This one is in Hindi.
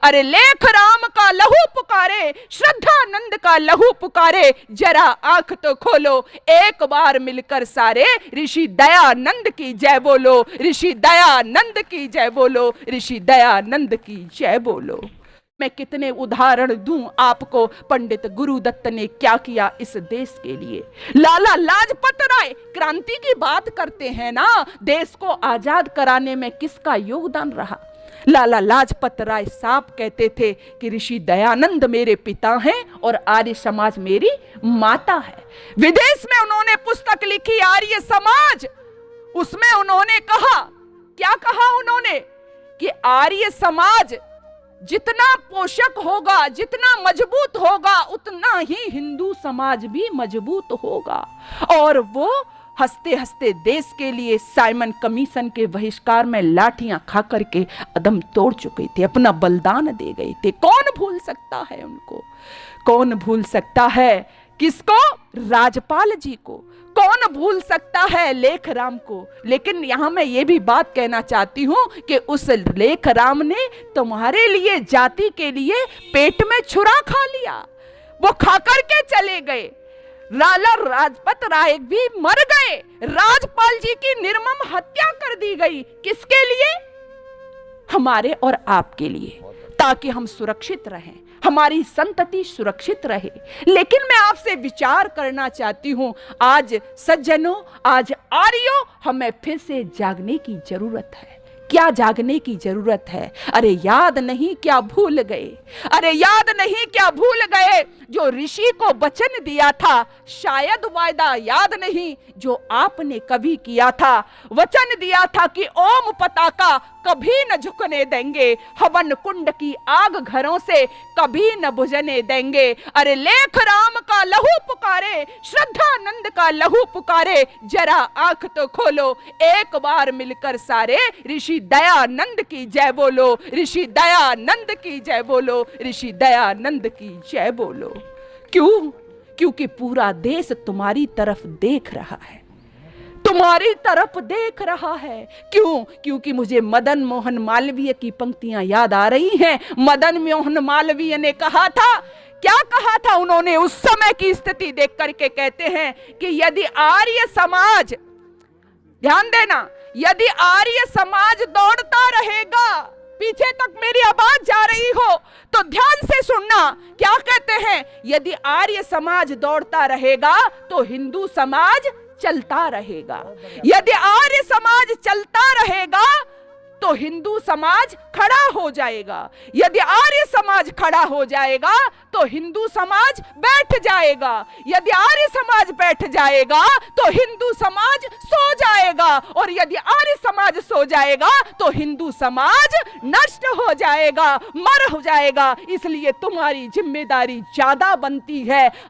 अरे लेख राम का लहू पुकारे, श्रद्धानंद का लहू पुकारे, जरा आंख तो खोलो, एक बार मिलकर सारे, ऋषि दयानंद की जय बोलो, ऋषि दयानंद की जय बोलो, ऋषि दयानंद की जय बोलो। मैं कितने उदाहरण दूं आपको, पंडित गुरुदत्त ने क्या किया इस देश के लिए। लाला लाजपत राय, क्रांति की बात करते हैं ना, देश को आजाद कराने में किसका योगदान रहा। लाला लाजपत राय साहब कहते थे कि ऋषि दयानंद मेरे पिता हैं और आर्य समाज मेरी माता है। विदेश में उन्होंने पुस्तक लिखी आर्य समाज, उसमें उन्होंने कहा, क्या कहा उन्होंने, कि आर्य समाज जितना पोषक होगा, जितना मजबूत होगा, उतना ही हिंदू समाज भी मजबूत होगा। और वो हंसते हंसते देश के लिए साइमन कमीशन के बहिष्कार में लाठियां खा करके अदम तोड़ चुके थे, अपना बलिदान दे गए थे। कौन भूल सकता है उनको, कौन भूल सकता है किसको, राजपाल जी को, कौन भूल सकता है लेख राम को। लेकिन यहां मैं ये भी बात कहना चाहती हूं कि उस लेख राम ने तुम्हारे लिए, जाति के लिए पेट में छुरा खा लिया, वो खा करके चले गए। लाला लाजपत राय भी मर गए, राजपाल जी की निर्मम हत्या कर दी गई, किसके लिए, हमारे और आपके लिए, ताकि हम सुरक्षित रहें, हमारी संतति सुरक्षित रहे। लेकिन मैं आपसे विचार करना चाहती हूं, आज सज्जनों, आज आर्यों, हमें फिर से जागने की जरूरत है। क्या जागने की जरूरत है? अरे याद नहीं क्या भूल गए, अरे याद नहीं क्या भूल गए, जो ऋषि को वचन दिया था, शायद वायदा याद नहीं जो आपने कभी किया था। वचन दिया था कि ओम पताका कभी न झुकने देंगे, हवन कुंड की आग घरों से कभी न बुझने देंगे। अरे लेख राम का लहू पुकारे, श्रद्धानंद का लहू पुकारे, जरा आंख तो खोलो, एक बार मिलकर सारे, ऋषि दयानंद की जय बोलो, ऋषि दयानंद की जय बोलो, ऋषि दयानंद की जय बोलो। क्यों? क्योंकि पूरा देश तुम्हारी तरफ देख रहा है, तुम्हारी तरफ देख रहा है। क्यों? क्योंकि मुझे मदन मोहन मालवीय की पंक्तियां याद आ रही हैं। मदन मोहन मालवीय ने कहा था, क्या कहा था उन्होंने, उस समय की स्थिति देख करके कहते हैं कि यदि आर्य समाज, ध्यान देना, यदि आर्य समाज दौड़ता रहेगा, पीछे तक मेरी आवाज जा रही हो तो ध्यान से सुनना, क्या कहते हैं, यदि आर्य समाज दौड़ता रहेगा तो हिंदू समाज चलता रहेगा, यदि आर्य समाज चलता रहेगा तो हिंदू समाज खड़ा हो जाएगा, यदि आर्य समाज खड़ा हो जाएगा तो हिंदू समाज बैठ जाएगा, यदि आर्य समाज बैठ जाएगा तो हिंदू समाज सो जाएगा, और यदि आर्य समाज सो जाएगा तो हिंदू समाज नष्ट हो जाएगा, मर हो जाएगा। इसलिए तुम्हारी जिम्मेदारी ज्यादा बनती है।